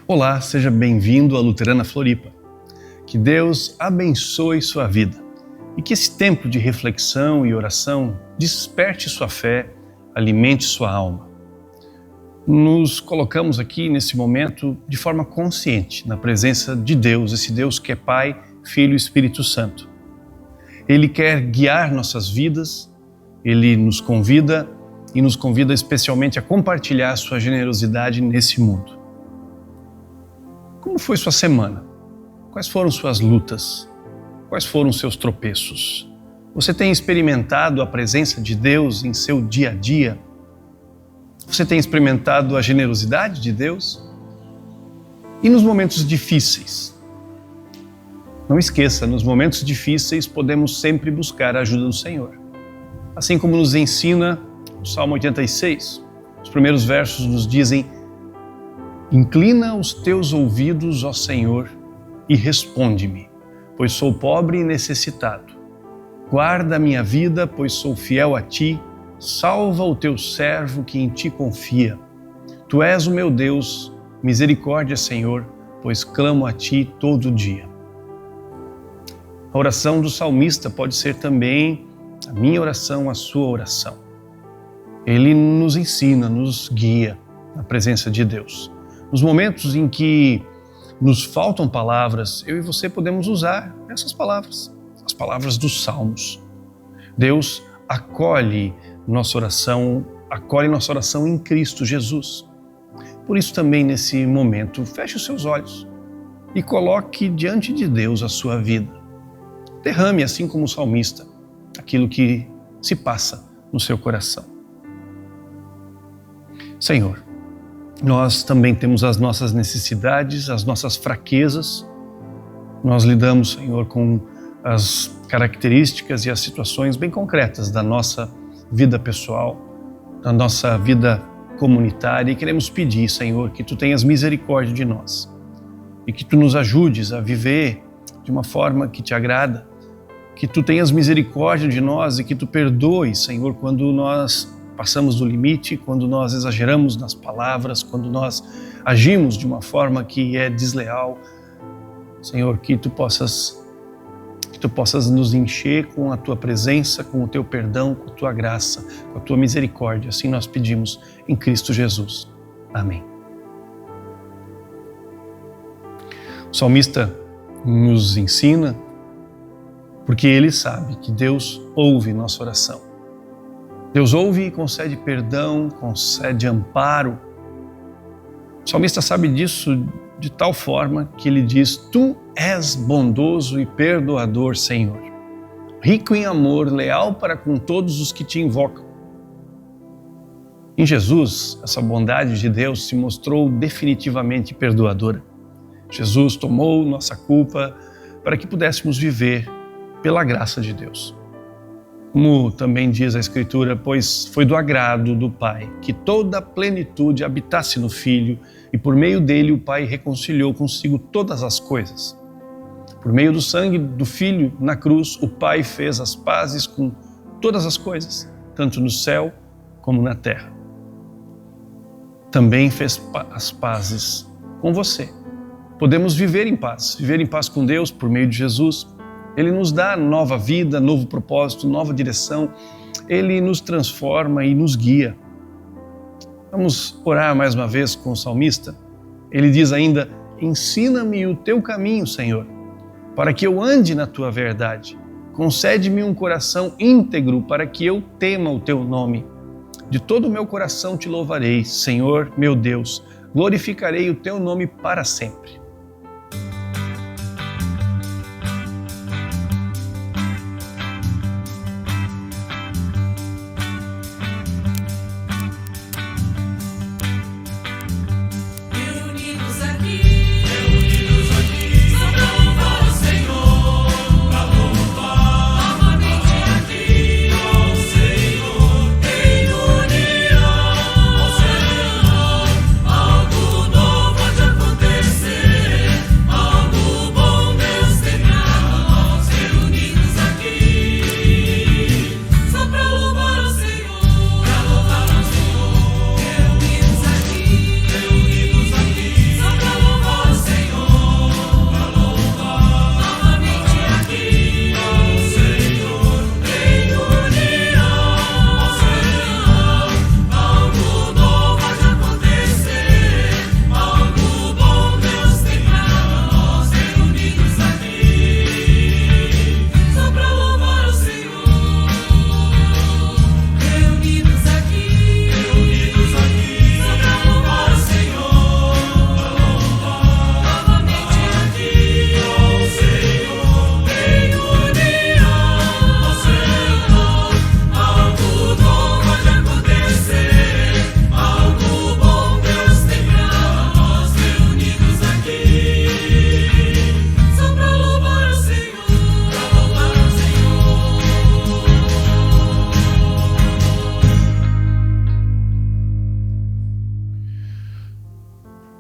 Olá, seja bem-vindo à Luterana Floripa. Que Deus abençoe sua vida e que esse tempo de reflexão e oração desperte sua fé, alimente sua alma. Nos colocamos aqui nesse momento de forma consciente na presença de Deus, esse Deus que é Pai, Filho e Espírito Santo. Ele quer guiar nossas vidas, Ele nos convida especialmente a compartilhar sua generosidade nesse mundo. Como foi sua semana? Quais foram suas lutas? Quais foram seus tropeços? Você tem experimentado a presença de Deus em seu dia a dia? Você tem experimentado a generosidade de Deus? E nos momentos difíceis? Não esqueça, nos momentos difíceis podemos sempre buscar a ajuda do Senhor. Assim como nos ensina o Salmo 86, os primeiros versos nos dizem: inclina os teus ouvidos, ó Senhor, e responde-me, pois sou pobre e necessitado. Guarda a minha vida, pois sou fiel a ti. Salva o teu servo que em ti confia. Tu és o meu Deus, misericórdia, Senhor, pois clamo a ti todo dia. A oração do salmista pode ser também a minha oração, a sua oração. Ele nos ensina, nos guia na presença de Deus. Nos momentos em que nos faltam palavras, eu e você podemos usar essas palavras, as palavras dos Salmos. Deus acolhe nossa oração em Cristo Jesus. Por isso também nesse momento, feche os seus olhos e coloque diante de Deus a sua vida. Derrame, assim como o salmista, aquilo que se passa no seu coração. Senhor, nós também temos as nossas necessidades, as nossas fraquezas. Nós lidamos, Senhor, com as características e as situações bem concretas da nossa vida pessoal, da nossa vida comunitária, e queremos pedir, Senhor, que Tu tenhas misericórdia de nós e que Tu nos ajudes a viver de uma forma que Te agrada, que Tu tenhas misericórdia de nós e que Tu perdoes, Senhor, quando nós passamos do limite, quando nós exageramos nas palavras, quando nós agimos de uma forma que é desleal. Senhor, que Tu possas nos encher com a Tua presença, com o Teu perdão, com a Tua graça, com a Tua misericórdia. Assim nós pedimos em Cristo Jesus. Amém. O salmista nos ensina porque ele sabe que Deus ouve nossa oração. Deus ouve e concede perdão, concede amparo. O salmista sabe disso de tal forma que ele diz: Tu és bondoso e perdoador, Senhor, rico em amor, leal para com todos os que Te invocam. Em Jesus, essa bondade de Deus se mostrou definitivamente perdoadora. Jesus tomou nossa culpa para que pudéssemos viver pela graça de Deus. Como também diz a Escritura, pois foi do agrado do Pai que toda a plenitude habitasse no Filho, e por meio dele o Pai reconciliou consigo todas as coisas. Por meio do sangue do Filho na cruz, o Pai fez as pazes com todas as coisas, tanto no céu como na terra. Também fez as pazes com você. Podemos viver em paz com Deus por meio de Jesus. Ele nos dá nova vida, novo propósito, nova direção. Ele nos transforma e nos guia. Vamos orar mais uma vez com o salmista. Ele diz ainda: ensina-me o Teu caminho, Senhor, para que eu ande na Tua verdade. Concede-me um coração íntegro para que eu tema o Teu nome. De todo o meu coração Te louvarei, Senhor, meu Deus. Glorificarei o Teu nome para sempre. Algo novo pode acontecer.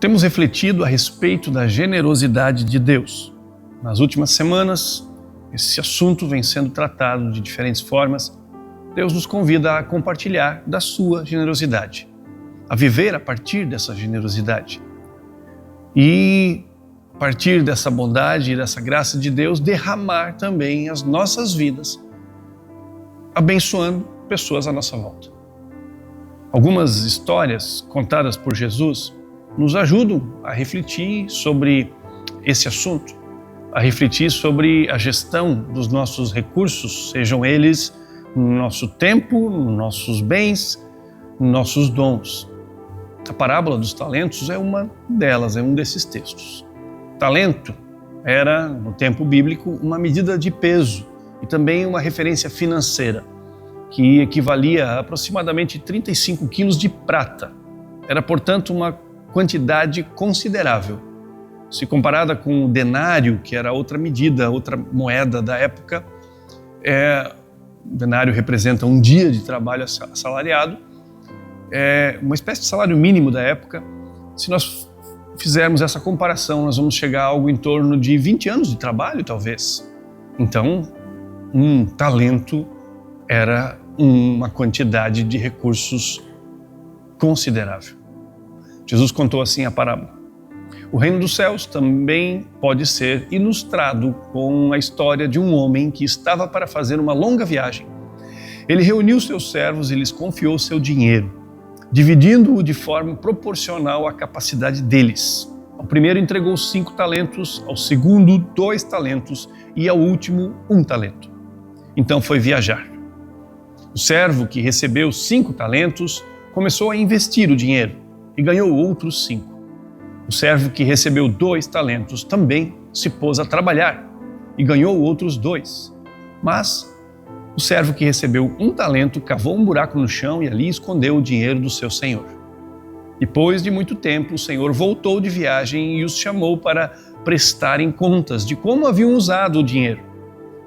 Temos refletido a respeito da generosidade de Deus. Nas últimas semanas, esse assunto vem sendo tratado de diferentes formas. Deus nos convida a compartilhar da sua generosidade, a viver a partir dessa generosidade e, a partir dessa bondade e dessa graça de Deus, derramar também as nossas vidas, abençoando pessoas à nossa volta. Algumas histórias contadas por Jesus nos ajudam a refletir sobre esse assunto, a refletir sobre a gestão dos nossos recursos, sejam eles no nosso tempo, nos nossos bens, nos nossos dons. A parábola dos talentos é uma delas, é um desses textos. Talento era, no tempo bíblico, uma medida de peso e também uma referência financeira, que equivalia a aproximadamente 35 quilos de prata. Era, portanto, uma quantidade considerável. Se comparada com o denário, que era outra medida, outra moeda da época, o denário representa um dia de trabalho assalariado, uma espécie de salário mínimo da época. Se nós fizermos essa comparação, nós vamos chegar a algo em torno de 20 anos de trabalho, talvez. Então, um talento era uma quantidade de recursos considerável. Jesus contou assim a parábola. O reino dos céus também pode ser ilustrado com a história de um homem que estava para fazer uma longa viagem. Ele reuniu seus servos e lhes confiou seu dinheiro, dividindo-o de forma proporcional à capacidade deles. Ao primeiro entregou 5 talentos, ao segundo 2 talentos e ao último 1 talento. Então foi viajar. O servo que recebeu 5 talentos começou a investir o dinheiro e ganhou outros 5. O servo que recebeu 2 talentos também se pôs a trabalhar e ganhou outros 2. Mas o servo que recebeu 1 talento cavou um buraco no chão e ali escondeu o dinheiro do seu senhor. Depois de muito tempo, o senhor voltou de viagem e os chamou para prestarem contas de como haviam usado o dinheiro.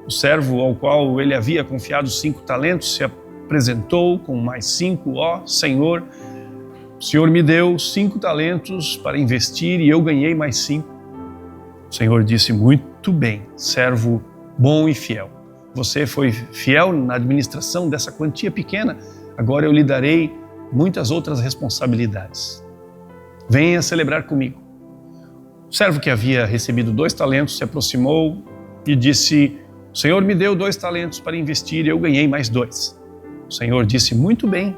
O servo ao qual ele havia confiado 5 talentos se apresentou com mais 5. Ó, Senhor, o Senhor me deu 5 talentos para investir e eu ganhei mais 5. O Senhor disse: muito bem, servo bom e fiel. Você foi fiel na administração dessa quantia pequena, agora eu lhe darei muitas outras responsabilidades. Venha celebrar comigo. O servo que havia recebido 2 talentos se aproximou e disse: o Senhor me deu 2 talentos para investir e eu ganhei mais 2. O Senhor disse: muito bem,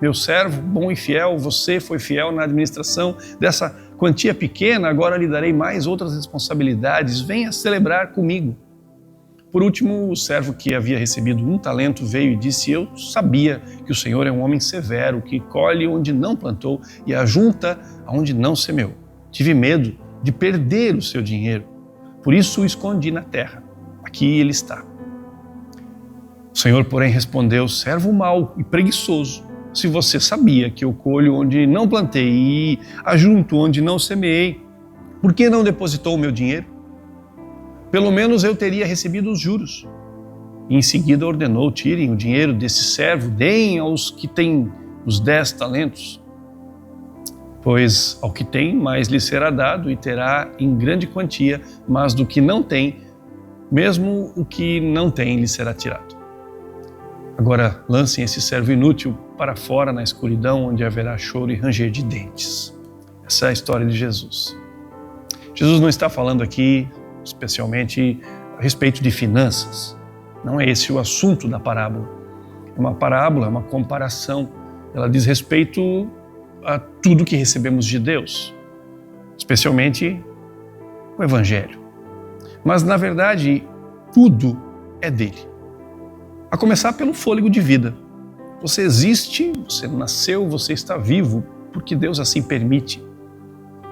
meu servo bom e fiel, você foi fiel na administração dessa quantia pequena, agora lhe darei mais outras responsabilidades, venha celebrar comigo. Por último, o servo que havia recebido 1 talento veio e disse: eu sabia que o Senhor é um homem severo, que colhe onde não plantou e ajunta onde não semeou. Tive medo de perder o seu dinheiro, por isso o escondi na terra. Aqui ele está. O Senhor, porém, respondeu: servo mau e preguiçoso, se você sabia que eu colho onde não plantei e ajunto onde não semeei, por que não depositou o meu dinheiro? Pelo menos eu teria recebido os juros. E em seguida ordenou: tirem o dinheiro desse servo, deem aos que têm os 10 talentos. Pois ao que tem, mais lhe será dado e terá em grande quantia, mas do que não tem, mesmo o que não tem lhe será tirado. Agora lancem esse servo inútil para fora na escuridão, onde haverá choro e ranger de dentes. Essa é a história de Jesus. Jesus não está falando aqui especialmente a respeito de finanças. Não é esse o assunto da parábola. É uma parábola, é uma comparação. Ela diz respeito a tudo que recebemos de Deus, especialmente o Evangelho. Mas, na verdade, tudo é dele. A começar pelo fôlego de vida. Você existe, você nasceu, você está vivo, porque Deus assim permite.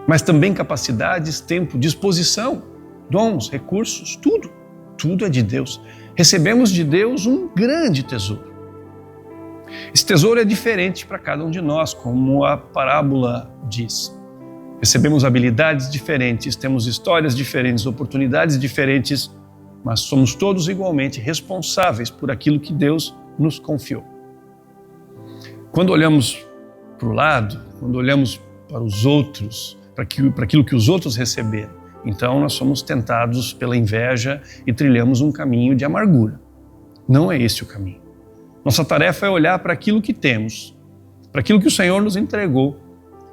Mas também capacidades, tempo, disposição, dons, recursos, tudo é de Deus. Recebemos de Deus um grande tesouro. Esse tesouro é diferente para cada um de nós, como a parábola diz. Recebemos habilidades diferentes, temos histórias diferentes, oportunidades diferentes, mas somos todos igualmente responsáveis por aquilo que Deus nos confiou. Quando olhamos para o lado, quando olhamos para os outros, para aquilo que os outros receberam. Então nós somos tentados pela inveja e trilhamos um caminho de amargura. Não é esse o caminho. Nossa tarefa é olhar para aquilo que temos, para aquilo que o Senhor nos entregou,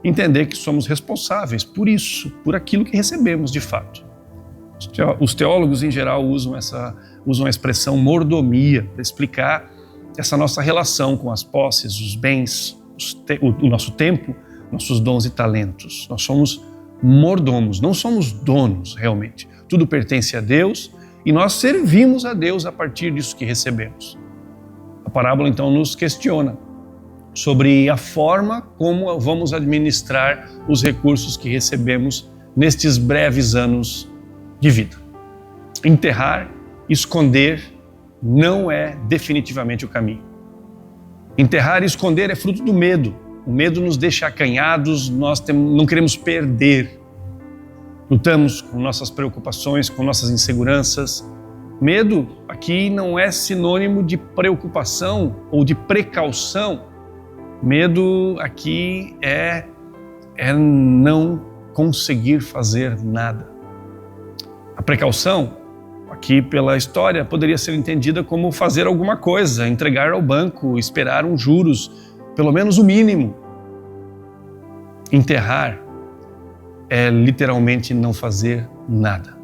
entender que somos responsáveis por isso, por aquilo que recebemos de fato. Os teólogos em geral usam a expressão mordomia para explicar essa nossa relação com as posses, os bens, o nosso tempo, nossos dons e talentos. Nós somos mordomos, não somos donos realmente. Tudo pertence a Deus e nós servimos a Deus a partir disso que recebemos. A parábola então nos questiona sobre a forma como vamos administrar os recursos que recebemos nestes breves anos de vida. Enterrar, esconder não é definitivamente o caminho. Enterrar e esconder é fruto do medo. O medo nos deixa acanhados, nós não queremos perder. Lutamos com nossas preocupações, com nossas inseguranças. Medo aqui não é sinônimo de preocupação ou de precaução. Medo aqui é não conseguir fazer nada. A precaução, aqui pela história, poderia ser entendida como fazer alguma coisa, entregar ao banco, esperar uns juros, pelo menos o mínimo. Enterrar é literalmente não fazer nada.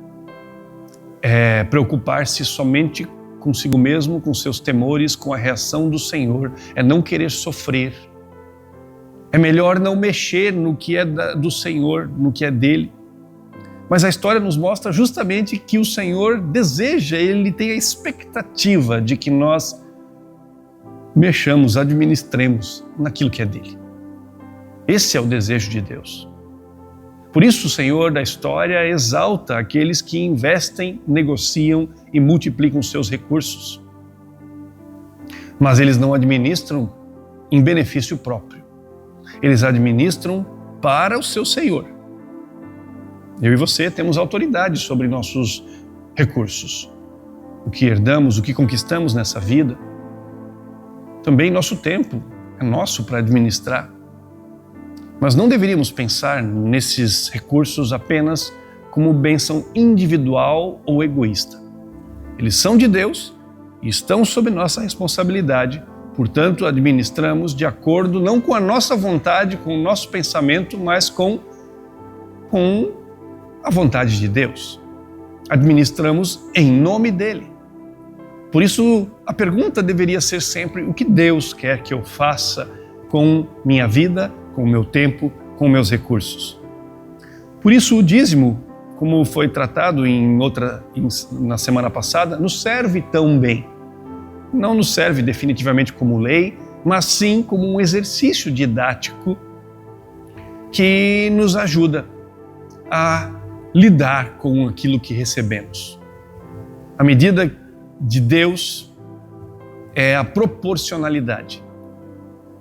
É preocupar-se somente consigo mesmo, com seus temores, com a reação do Senhor, é não querer sofrer. É melhor não mexer no que é do Senhor, no que é dele. Mas a história nos mostra justamente que o Senhor deseja, Ele tem a expectativa de que nós mexamos, administremos naquilo que é dele. Esse é o desejo de Deus. Por isso o Senhor da história exalta aqueles que investem, negociam e multiplicam seus recursos. Mas eles não administram em benefício próprio. Eles administram para o seu Senhor. Eu e você temos autoridade sobre nossos recursos. O que herdamos, o que conquistamos nessa vida. Também nosso tempo é nosso para administrar. Mas não deveríamos pensar nesses recursos apenas como bênção individual ou egoísta. Eles são de Deus e estão sob nossa responsabilidade, portanto, administramos de acordo não com a nossa vontade, com o nosso pensamento, mas com a vontade de Deus. Administramos em nome dele. Por isso, a pergunta deveria ser sempre o que Deus quer que eu faça com minha vida, com o meu tempo, com meus recursos. Por isso, o dízimo, como foi tratado na semana passada, nos serve tão bem. Não nos serve definitivamente como lei, mas sim como um exercício didático que nos ajuda a lidar com aquilo que recebemos. A medida de Deus é a proporcionalidade.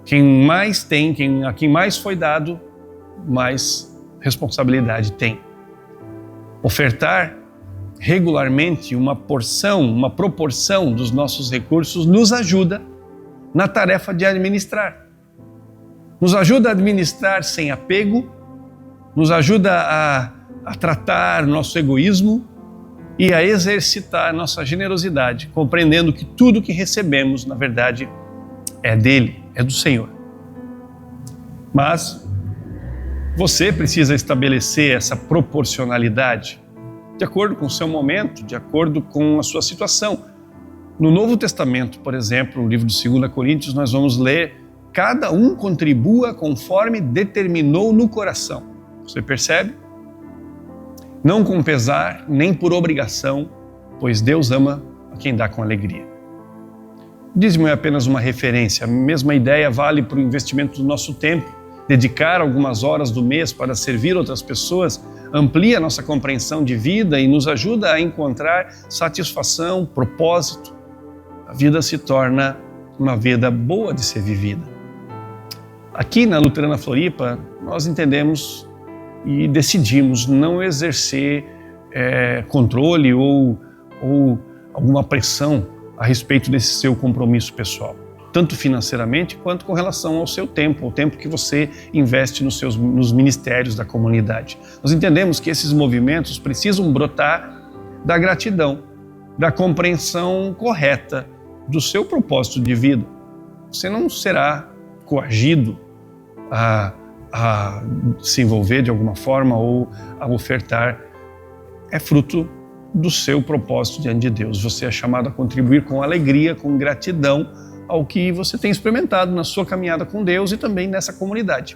Quem mais tem, a quem mais foi dado, mais responsabilidade tem. Ofertar regularmente uma proporção dos nossos recursos nos ajuda na tarefa de administrar. Nos ajuda a administrar sem apego, nos ajuda a tratar nosso egoísmo e a exercitar nossa generosidade, compreendendo que tudo que recebemos, na verdade, é dele, é do Senhor. Mas você precisa estabelecer essa proporcionalidade de acordo com o seu momento, de acordo com a sua situação. No Novo Testamento, por exemplo, no livro de 2 Coríntios, nós vamos ler: cada um contribua conforme determinou no coração. Você percebe? Não com pesar, nem por obrigação, pois Deus ama a quem dá com alegria. O dízimo é apenas uma referência. A mesma ideia vale para o investimento do nosso tempo. Dedicar algumas horas do mês para servir outras pessoas amplia nossa compreensão de vida e nos ajuda a encontrar satisfação, propósito. A vida se torna uma vida boa de ser vivida. Aqui na Luterana Floripa, nós entendemos e decidimos não exercer controle ou alguma pressão a respeito desse seu compromisso pessoal. tanto financeiramente quanto com relação ao seu tempo, ao tempo que você investe nos ministérios da comunidade. Nós entendemos que esses movimentos precisam brotar da gratidão, da compreensão correta do seu propósito de vida. Você não será coagido a se envolver de alguma forma ou a ofertar. É fruto do seu propósito diante de Deus. Você é chamado a contribuir com alegria, com gratidão ao que você tem experimentado na sua caminhada com Deus e também nessa comunidade,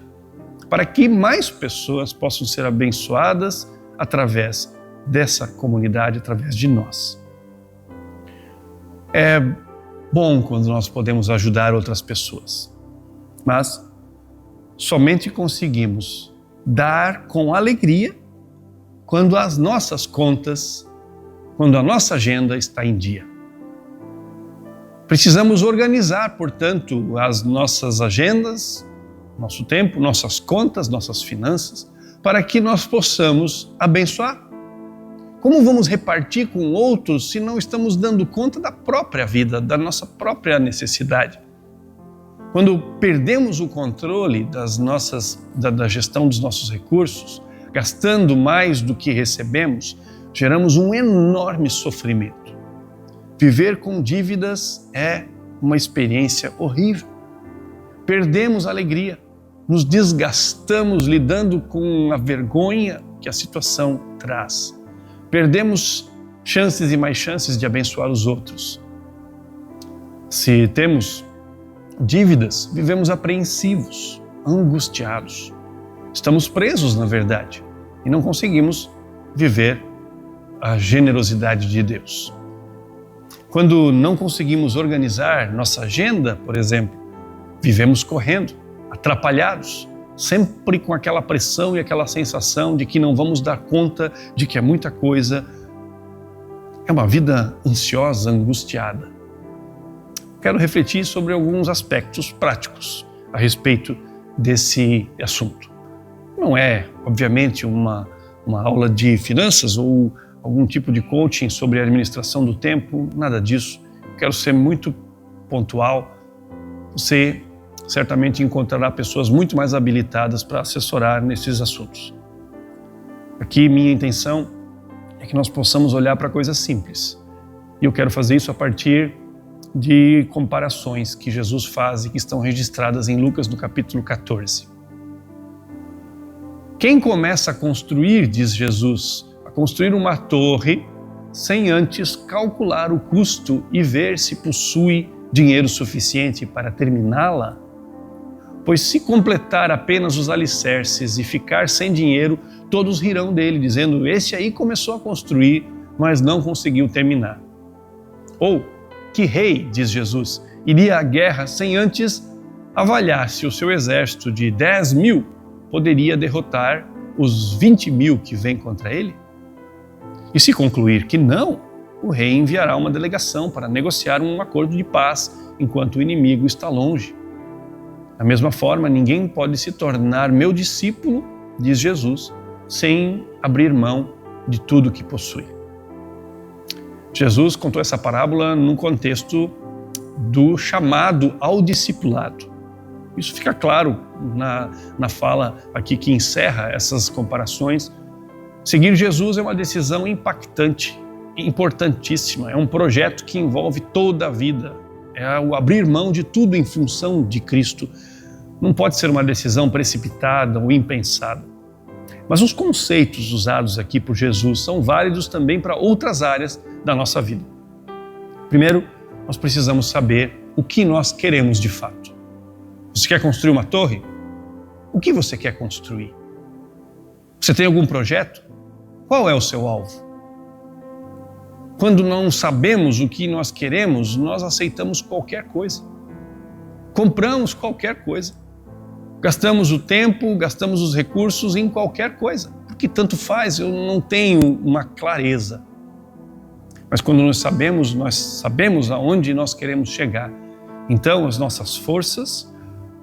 para que mais pessoas possam ser abençoadas através dessa comunidade, através de nós. É bom quando nós podemos ajudar outras pessoas, mas somente conseguimos dar com alegria quando as nossas contas, quando a nossa agenda está em dia. Precisamos organizar, portanto, as nossas agendas, nosso tempo, nossas contas, nossas finanças, para que nós possamos abençoar. Como vamos repartir com outros se não estamos dando conta da própria vida, da nossa própria necessidade? Quando perdemos o controle da gestão dos nossos recursos, gastando mais do que recebemos, geramos um enorme sofrimento. Viver com dívidas é uma experiência horrível. Perdemos a alegria, nos desgastamos lidando com a vergonha que a situação traz. Perdemos chances e mais chances de abençoar os outros. Se temos dívidas, vivemos apreensivos, angustiados. Estamos presos, na verdade, e não conseguimos viver a generosidade de Deus. Quando não conseguimos organizar nossa agenda, por exemplo, vivemos correndo, atrapalhados, sempre com aquela pressão e aquela sensação de que não vamos dar conta, de que é muita coisa. É uma vida ansiosa, angustiada. Quero refletir sobre alguns aspectos práticos a respeito desse assunto. Não é, obviamente, uma aula de finanças ou algum tipo de coaching sobre a administração do tempo, nada disso. Quero ser muito pontual. Você certamente encontrará pessoas muito mais habilitadas para assessorar nesses assuntos. Aqui, minha intenção é que nós possamos olhar para coisas simples. E eu quero fazer isso a partir de comparações que Jesus faz e que estão registradas em Lucas, no capítulo 14. Quem começa a construir, diz Jesus, construir uma torre sem antes calcular o custo e ver se possui dinheiro suficiente para terminá-la? Pois se completar apenas os alicerces e ficar sem dinheiro, todos rirão dele, dizendo: esse aí começou a construir, mas não conseguiu terminar. Ou, que rei, diz Jesus, iria à guerra sem antes avaliar se o seu exército de 10.000 poderia derrotar os 20.000 que vêm contra ele? E se concluir que não, o rei enviará uma delegação para negociar um acordo de paz enquanto o inimigo está longe. Da mesma forma, ninguém pode se tornar meu discípulo, diz Jesus, sem abrir mão de tudo que possui. Jesus contou essa parábola num contexto do chamado ao discipulado. Isso fica claro na fala aqui que encerra essas comparações. Seguir Jesus é uma decisão impactante, importantíssima. É um projeto que envolve toda a vida. É o abrir mão de tudo em função de Cristo. Não pode ser uma decisão precipitada ou impensada. Mas os conceitos usados aqui por Jesus são válidos também para outras áreas da nossa vida. Primeiro, nós precisamos saber o que nós queremos de fato. Você quer construir uma torre? O que você quer construir? Você tem algum projeto? Qual é o seu alvo? Quando não sabemos o que nós queremos, nós aceitamos qualquer coisa. Compramos qualquer coisa. Gastamos o tempo, gastamos os recursos em qualquer coisa. Porque tanto faz, eu não tenho uma clareza. Mas quando nós sabemos aonde nós queremos chegar. Então as nossas forças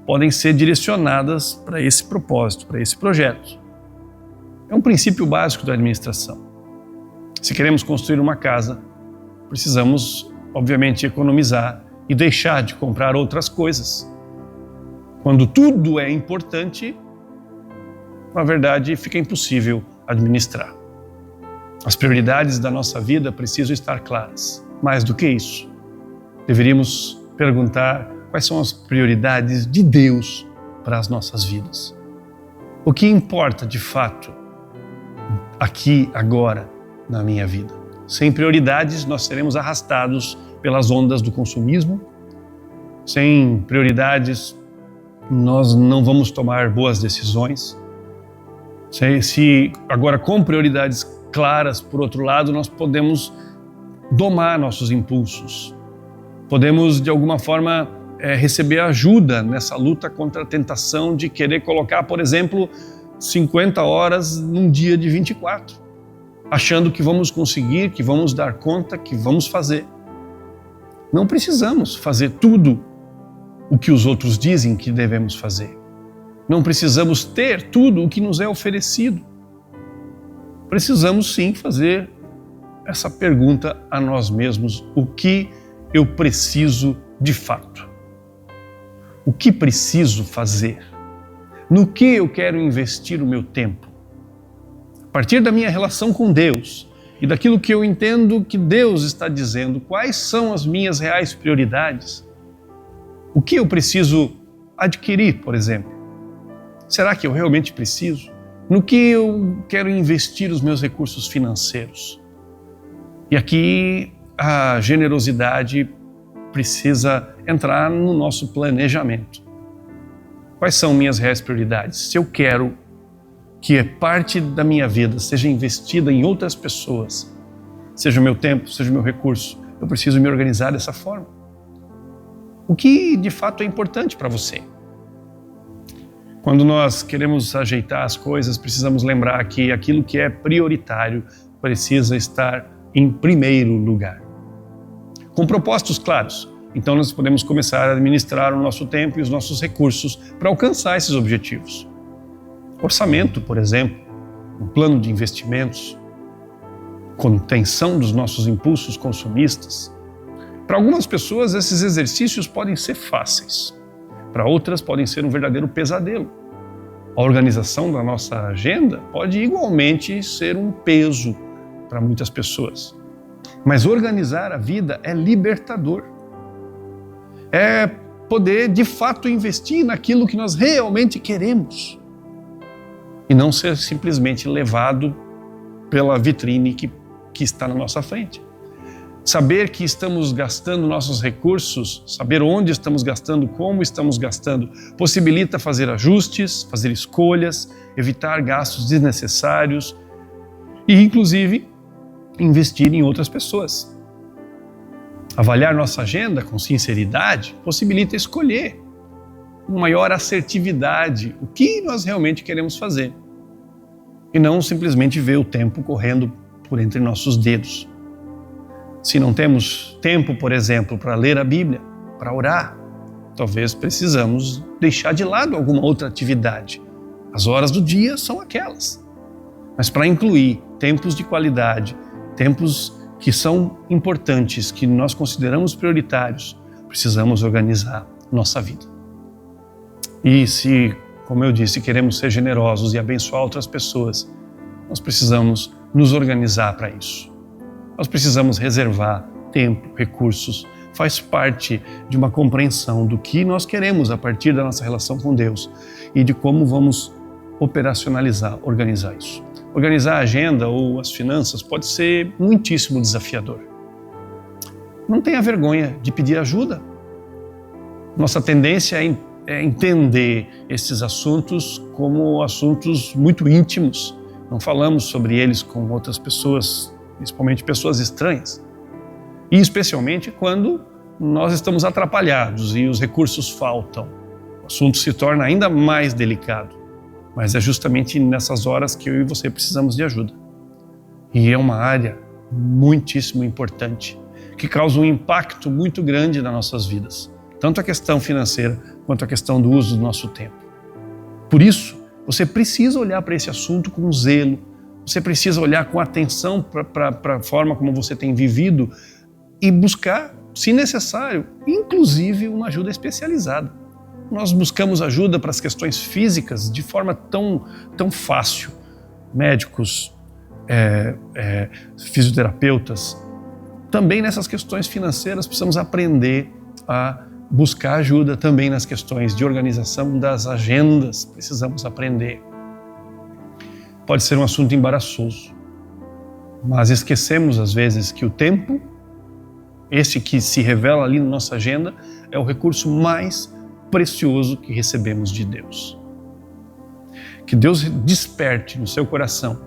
podem ser direcionadas para esse propósito, para esse projeto. É um princípio básico da administração. Se queremos construir uma casa, precisamos, obviamente, economizar e deixar de comprar outras coisas. Quando tudo é importante, na verdade, fica impossível administrar. As prioridades da nossa vida precisam estar claras. Mais do que isso, deveríamos perguntar quais são as prioridades de Deus para as nossas vidas. O que importa de fato aqui, agora, na minha vida? Sem prioridades, nós seremos arrastados pelas ondas do consumismo. Sem prioridades, nós não vamos tomar boas decisões. Se agora com prioridades claras, por outro lado, nós podemos domar nossos impulsos. Podemos, de alguma forma, receber ajuda nessa luta contra a tentação de querer colocar, por exemplo, 50 horas num dia de 24, achando que vamos conseguir, que vamos dar conta, que vamos fazer. Não precisamos fazer tudo o que os outros dizem que devemos fazer. Não precisamos ter tudo o que nos é oferecido. Precisamos sim fazer essa pergunta a nós mesmos: o que eu preciso de fato? O que preciso fazer? No que eu quero investir o meu tempo? A partir da minha relação com Deus e daquilo que eu entendo que Deus está dizendo, quais são as minhas reais prioridades? O que eu preciso adquirir, por exemplo? Será que eu realmente preciso? No que eu quero investir os meus recursos financeiros? E aqui a generosidade precisa entrar no nosso planejamento. Quais são minhas reais prioridades? Se eu quero que parte da minha vida seja investida em outras pessoas, seja o meu tempo, seja o meu recurso, eu preciso me organizar dessa forma. O que de fato é importante para você? Quando nós queremos ajeitar as coisas, precisamos lembrar que aquilo que é prioritário precisa estar em primeiro lugar. Com propósitos claros, então nós podemos começar a administrar o nosso tempo e os nossos recursos para alcançar esses objetivos. Orçamento, por exemplo, um plano de investimentos, contenção dos nossos impulsos consumistas. Para algumas pessoas, esses exercícios podem ser fáceis. Para outras, podem ser um verdadeiro pesadelo. A organização da nossa agenda pode igualmente ser um peso para muitas pessoas. Mas organizar a vida é libertador. É poder, de fato, investir naquilo que nós realmente queremos. E não ser simplesmente levado pela vitrine que está na nossa frente. Saber que estamos gastando nossos recursos, saber onde estamos gastando, como estamos gastando, possibilita fazer ajustes, fazer escolhas, evitar gastos desnecessários e, inclusive, investir em outras pessoas. Avaliar nossa agenda com sinceridade possibilita escolher com maior assertividade o que nós realmente queremos fazer e não simplesmente ver o tempo correndo por entre nossos dedos. Se não temos tempo, por exemplo, para ler a Bíblia, para orar, talvez precisamos deixar de lado alguma outra atividade. As horas do dia são aquelas. Mas para incluir tempos de qualidade, tempos que são importantes, que nós consideramos prioritários, precisamos organizar nossa vida. E se, como eu disse, queremos ser generosos e abençoar outras pessoas, nós precisamos nos organizar para isso. Nós precisamos reservar tempo, recursos, faz parte de uma compreensão do que nós queremos a partir da nossa relação com Deus e de como vamos operacionalizar, organizar isso. Organizar a agenda ou as finanças pode ser muitíssimo desafiador. Não tenha vergonha de pedir ajuda. Nossa tendência é entender esses assuntos como assuntos muito íntimos. Não falamos sobre eles com outras pessoas, principalmente pessoas estranhas. E especialmente quando nós estamos atrapalhados e os recursos faltam. O assunto se torna ainda mais delicado. Mas é justamente nessas horas que eu e você precisamos de ajuda. E é uma área muitíssimo importante, que causa um impacto muito grande nas nossas vidas. Tanto a questão financeira, quanto a questão do uso do nosso tempo. Por isso, você precisa olhar para esse assunto com zelo, você precisa olhar com atenção para a forma como você tem vivido e buscar se necessário, inclusive uma ajuda especializada. Nós buscamos ajuda para as questões físicas de forma tão fácil. Médicos, fisioterapeutas. Também nessas questões financeiras precisamos aprender a buscar ajuda. Também nas questões de organização das agendas precisamos aprender. Pode ser um assunto embaraçoso, mas esquecemos às vezes que o tempo, esse que se revela ali na nossa agenda, é o recurso mais precioso que recebemos de Deus. Que Deus desperte no seu coração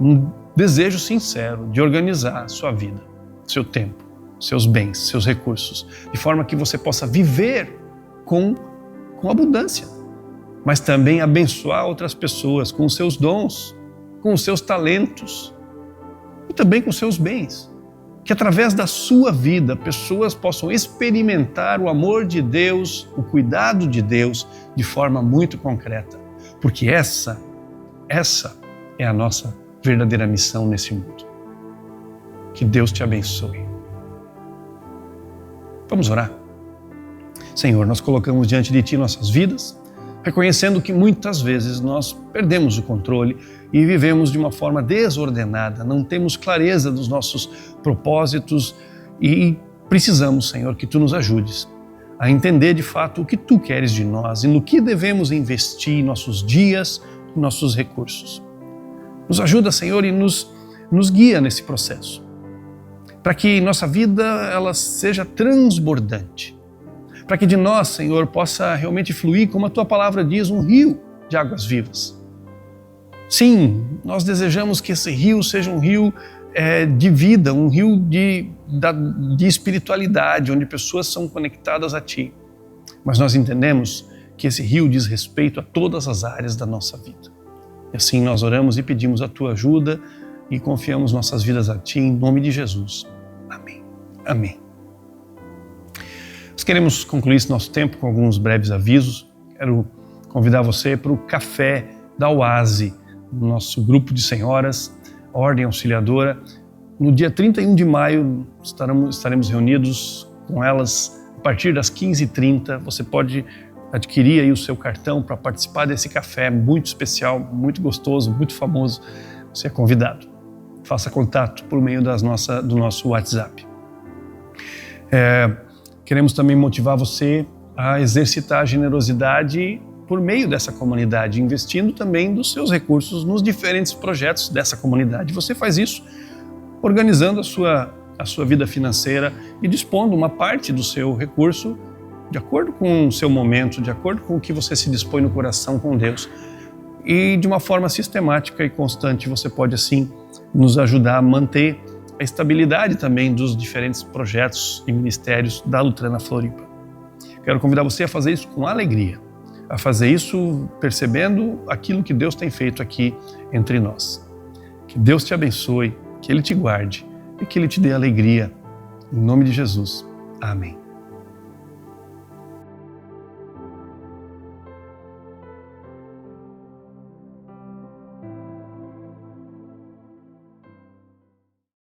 um desejo sincero de organizar a sua vida, seu tempo, seus bens, seus recursos, de forma que você possa viver com abundância, mas também abençoar outras pessoas com os seus dons, com os seus talentos e também com os seus bens. Que através da sua vida, pessoas possam experimentar o amor de Deus, o cuidado de Deus de forma muito concreta. Porque essa é a nossa verdadeira missão nesse mundo. Que Deus te abençoe. Vamos orar? Senhor, nós colocamos diante de Ti nossas vidas, reconhecendo que muitas vezes nós perdemos o controle e vivemos de uma forma desordenada, não temos clareza dos nossos propósitos e precisamos, Senhor, que Tu nos ajudes a entender de fato o que Tu queres de nós e no que devemos investir nossos dias e nossos recursos. Nos ajuda, Senhor, e nos guia nesse processo, para que nossa vida ela seja transbordante, para que de nós, Senhor, possa realmente fluir, como a Tua palavra diz, um rio de águas vivas. Sim, nós desejamos que esse rio seja um rio de vida, um rio de espiritualidade, onde pessoas são conectadas a Ti. Mas nós entendemos que esse rio diz respeito a todas as áreas da nossa vida. E assim nós oramos e pedimos a Tua ajuda e confiamos nossas vidas a Ti, em nome de Jesus. Amém. Amém. Nós queremos concluir esse nosso tempo com alguns breves avisos. Quero convidar você para o café da Oase, nosso grupo de senhoras, Ordem Auxiliadora. No dia 31 de maio estaremos reunidos com elas a partir das 15h30. Você pode adquirir aí o seu cartão para participar desse café muito especial, muito gostoso, muito famoso. Você é convidado. Faça contato por meio do nosso WhatsApp. Queremos também motivar você a exercitar a generosidade por meio dessa comunidade, investindo também dos seus recursos nos diferentes projetos dessa comunidade. Você faz isso organizando a sua vida financeira e dispondo uma parte do seu recurso de acordo com o seu momento, de acordo com o que você se dispõe no coração com Deus. E de uma forma sistemática e constante você pode assim nos ajudar a manter a estabilidade também dos diferentes projetos e ministérios da Luterana Floripa. Quero convidar você a fazer isso com alegria, a fazer isso percebendo aquilo que Deus tem feito aqui entre nós. Que Deus te abençoe, que Ele te guarde e que Ele te dê alegria. Em nome de Jesus. Amém.